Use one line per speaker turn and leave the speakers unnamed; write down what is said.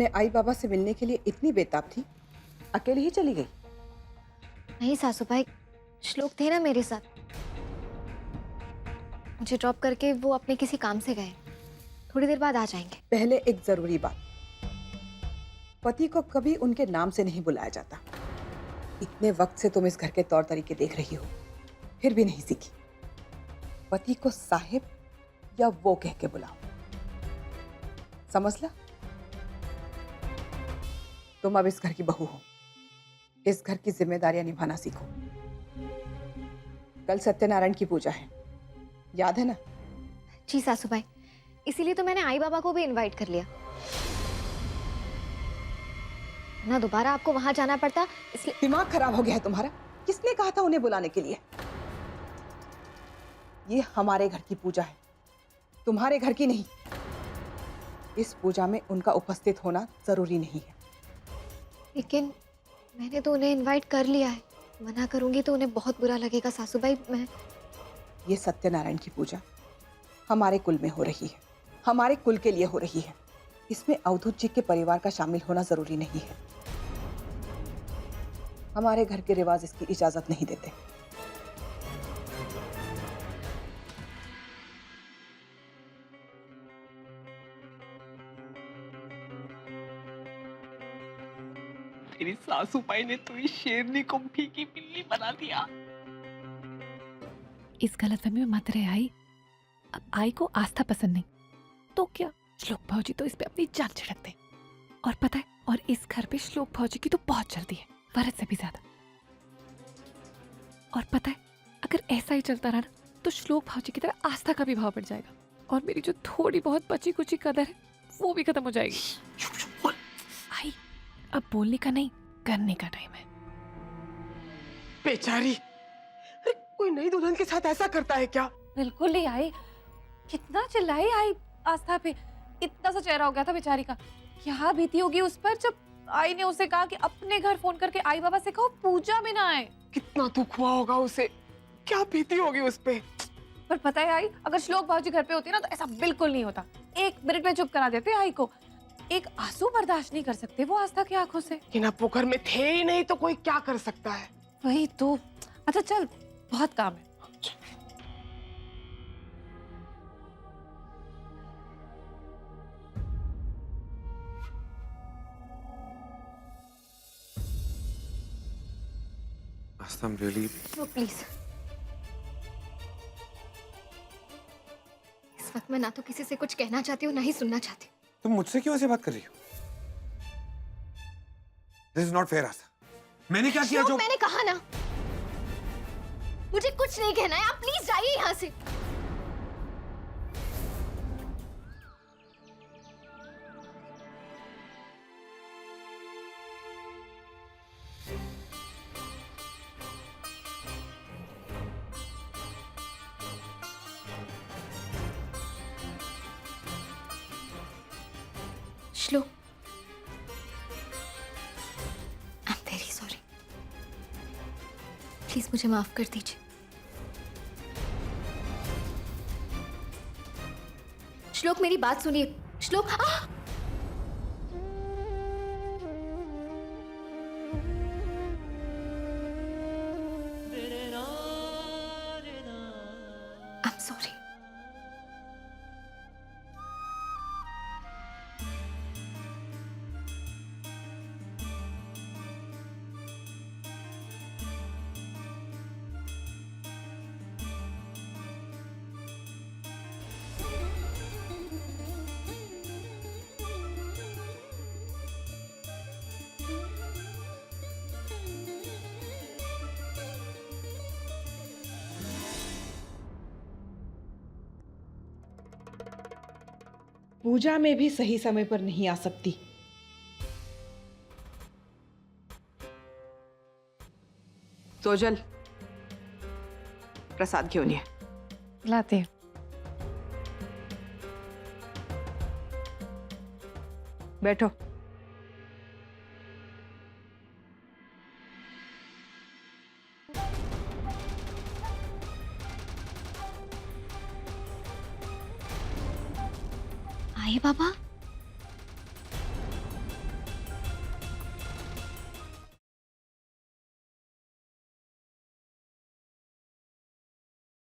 अपने आई बाबा से मिलने के लिए इतनी बेताब थी, अकेले ही चली गई?
नहीं सासू भाई, श्लोक थे ना मेरे साथ। मुझे ड्रॉप करके वो अपने किसी काम से गए। थोड़ी देर बाद आ जाएंगे।
पहले एक जरूरी बात, पति को कभी उनके नाम से नहीं बुलाया जाता। इतने वक्त से तुम इस घर के तौर तरीके देख रही हो, फिर भी नहीं सीखी। पति को साहिब या वो कह के बुलाओ, समझ ला? तुम अब इस घर की बहू हो, इस घर की जिम्मेदारियां निभाना सीखो। कल सत्यनारायण की पूजा है, याद है ना?
जी सासू भाई, इसीलिए तो मैंने आई बाबा को भी इनवाइट कर लिया ना, दोबारा आपको वहां जाना पड़ता इसलिए।
दिमाग खराब हो गया है तुम्हारा? किसने कहा था उन्हें बुलाने के लिए? ये हमारे घर की पूजा है, तुम्हारे घर की नहीं। इस पूजा में उनका उपस्थित होना जरूरी नहीं है।
लेकिन मैंने तो उन्हें इनवाइट कर लिया है, मना करूंगी तो उन्हें बहुत बुरा लगेगा सासू भाई। मैं
ये सत्यनारायण की पूजा हमारे कुल में हो रही है, हमारे कुल के लिए हो रही है। इसमें अवधूत जी के परिवार का शामिल होना जरूरी नहीं है। हमारे घर के रिवाज इसकी इजाजत नहीं देते।
तेरी सासू माई ने तो इस शेरनी को फीकी पिल्ली बना दिया।
इस गलतफहमी में मत रहे आई। अब आई को आस्था पसंद नहीं तो क्या, श्लोक भौजी तो इस पे अपनी जान छिड़कते। और पता है, और इस घर पे श्लोक भौजी की तो बहुत चलती है, वरद से भी ज्यादा। और पता है, अगर ऐसा ही चलता रहा ना तो श्लोक भौजी की तरह आस्था का भी भाव बढ़ जाएगा, और मेरी जो थोड़ी बहुत बची कुची कदर है वो भी खत्म हो जाएगी। आई, अब बोलने का नहीं, करने का टाइम है।
बेचारी, अरे कोई नई दुल्हन के साथ ऐसा करता है क्या?
बिल्कुल नहीं आई, कितना चिल्लाई आई आस्था पे, इतना सा चेहरा हो गया था बेचारी का। क्या बीती होगी उस पर जब आई ने उसे कहा कि अपने घर फोन करके आई बाबा से कहो पूजा में ना आए।
कितना दुख हुआ होगा उसे, क्या बीती होगी उस पे।
पर पता है आई, अगर श्लोक भाजी घर पे होती ना तो ऐसा बिल्कुल नहीं होता। एक मिनट में चुप करा देते आई को। एक आंसू बर्दाश्त नहीं कर सकते वो आस्था की आंखों से।
लेकिन अब वो घर में थे ही नहीं तो कोई क्या कर सकता है।
वही तो। अच्छा चल, बहुत काम है।
I'm really...
तो प्लीज, इस वक्त मैं ना तो किसी से कुछ कहना चाहती हूँ ना ही सुनना चाहती हूँ।
तुम मुझसे क्यों ऐसे बात कर रही हो? This is not fair, आस्था। मैंने क्या किया जो...
मैंने कहा ना, मुझे कुछ नहीं कहना है, आप प्लीज जाइए यहाँ से। श्लोक, I am very sorry, please मुझे माफ कर दीजिए। श्लोक मेरी बात सुनिए। श्लोक, आई एम सॉरी।
पूजा में भी सही समय पर नहीं आ सकती। सोजल, प्रसाद घेऊन ये।
लाते हैं।
बैठो।
आई बाबा,